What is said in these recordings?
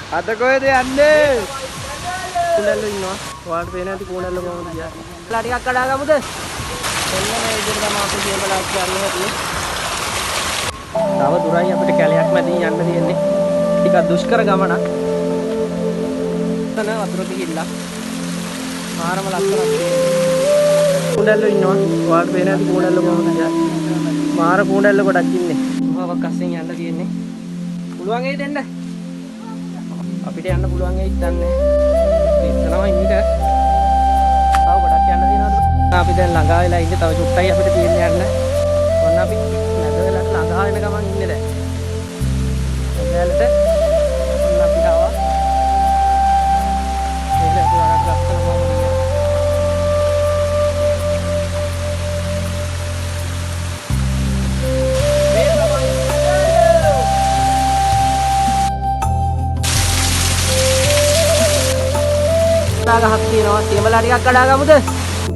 අද කොහෙද යන්නේ? කුණැල්ලෝ ඉන්නවා. ඔයාලට පේන්නේ නැති කුණැල්ලෝ කොහොමද ගියා? ලා ටිකක් කඩා ගමුද? එන්න මේ විදිහට තමයි අපි කියමලා කරන්නේ හැටි. තව දුරයි අපිට කැලයක් මැදින් යන්න තියෙන්නේ. ටිකක් දුෂ්කර ගමනක්. තන වතුර ගිහිල්ලා. මාරම ලස්සනක් තියෙනවා. කුණැල්ලෝ ඉන්නවා. ඔයාලට පේන්නේ නැති කුණැල්ලෝ කොහොමද ගියා? මාර කුණැල්ලෝ ගොඩක් ඉන්නේ. මොකක් අස්සෙන් යන්න තියෙන්නේ. පුළුවන් ඒ දෙන්න. අපිට යන්න පුළුවන් ඒ ඉතින්නේ. ඉස්සනවා ඉන්නට. තව ගොඩක් යන්න තියෙනවද? අපි දැන් ළඟා වෙලා ඉන්නේ. තව චුට්ටයි අපිට තියෙන්න යන්න. ඔන්න අපි නැද වෙලා ළඟා වෙන ගමන් ඉන්නේ දැන්. ඔයාලට ඔන්න අපි ආවා. ඒක වරක් ලස්සන කොහොමද? ගහක් තියෙනවා සියඹලා ටිකක් කඩා ගමුද?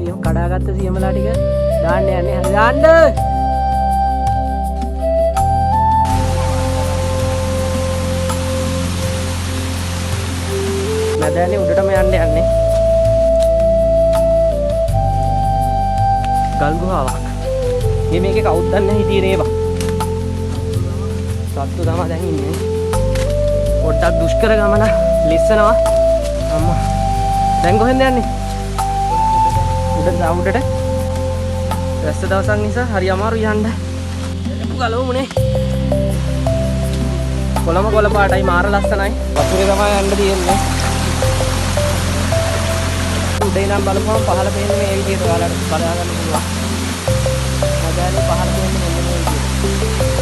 ඉතින් කඩාගත්ත සියඹලා ටික දාන්න යන්නේ. හරි දාන්න. නැදෑනේ උඩටම යන්න යන්නේ. ගල් ගුහාවක්. මේකේ කවුද දන්නේ හිටියේ නේවා. සත්තු තමයි දැන් ඉන්නේ. පොඩ්ඩක් දුෂ්කර ගමන ලිස්සනවා. අම්මා දැන් කොහෙන්ද යන්නේ? උඩට රැස්ස දවසක් නිසා හරි අමාරුයි යන්න. ගලවමුනේ. කොළම කොළ පාටයි මාර ලස්සනයි. වතුරේ තමයි යන්න තියෙන්නේ. උඩේ නම් බලපුවම පහළ පේන්නේ මේ විදිහට ඔයාලට බලා ගන්න පුළුවන්. මගාලේ පහළ පේන්නේ මෙන්න මේ විදිහට.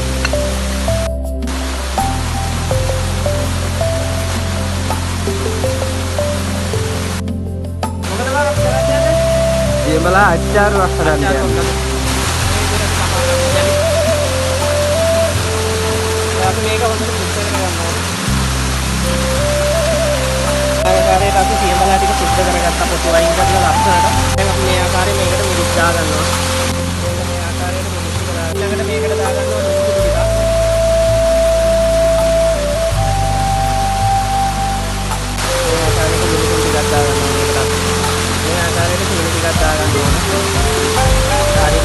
සියඹලා අච්චාරු රස්සරන් යනවා. අපි මේක හොඳට පුච්ච කරගන්න ඕනේ. ආකාරයට අපි සියඹලා ටික පුච්ච කරගත්තා පොතු වයින් කරලා ලස්සනට. දැන් අපි මේ ආකාරයෙන් මේකට මිරිස් දා ගන්නවා. මෙන්න මේ ආකාරයට මිරිස් කරලා ඊළඟට මේකට දා ගන්නවා දුසු ටික. මේ ආකාරයට දුසු ටිකක් දා ගන්නවා මේකට. මේ ආකාරයට සීනි ටිකක් දා ගන්න ඕන. හරි.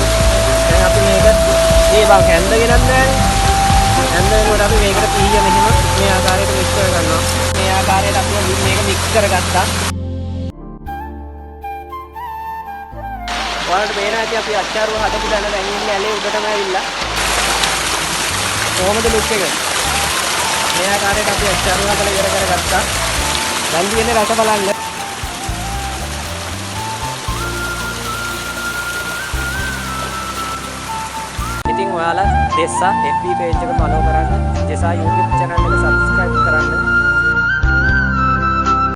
දැන් අපි මේක මේ බං හැන්දගෙනත් නෑනේ. හැන්දගෙනකොට අපි මේකට පීය මෙහෙම මේ ආකාරයට මික්ස් කර ගන්නවා. මේ ආකාරයට අපි මේක මික්ස් කරගත්තා. ඔයාලට පේනවා ඇති අපි අච්චාරුව හදපු දැන දැන් ඉන්නේ ඇලේ උඩටම ඇවිල්ලා. කොහොමද ලුක් එක? මේ ආකාරයට අපි අච්චාරුව හදලා ඉවර කරගත්තා. දැන් තියෙන්නේ රස බලන්න. ඉතින් ඔයාලා දෙස්සා FB page එක follow කරන්න. දෙසා YouTube channel එක subscribe